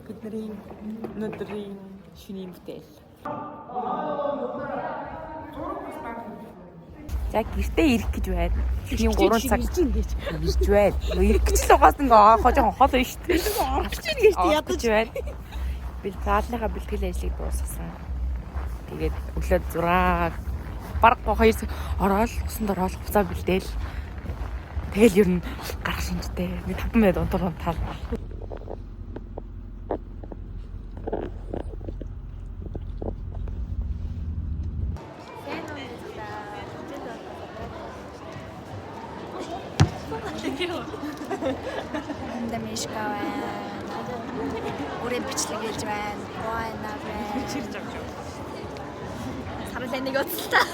Бидний өнөөдрийн шөнийн бүтээл. За гэртээ ирэх гэж байна. Ийм 3 цаг ирж байна. Ирэх гэж л угаас ингээ жоохон хол байна шүү дээ. Орчих чинь гэж ядаж байна. Би заалныхаа бэлтгэл ажлыг дуусгасан. Тэгээд өглөө 6 бараг 2 цаг ороод усанд ороод буцаа бэлдээл. Тэгэл ер нь гарах шинжтэй. Нэг 5 минут унтар унтаал. Мишка байна. Бүрэн бичлэг хийж байна. Гоона байна. Чирж авч. Сарал энийг уцалтаа.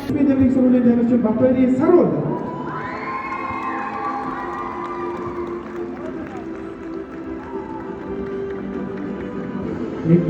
Швейцарийн сургуулийн танилцсан Батбаярын Саруул. Нэг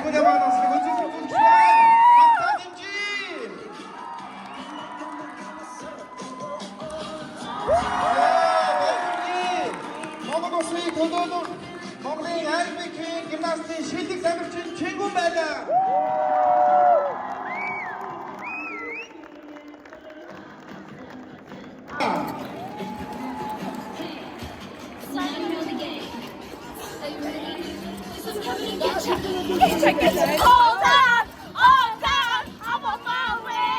보자마자 세 번째 선수 주한 박다진지. Монголын төлөөлөл Монголын айлбикийн гимнастикийн шилдэг тамирчин Чингүн байлаа. All time, I'm on my way.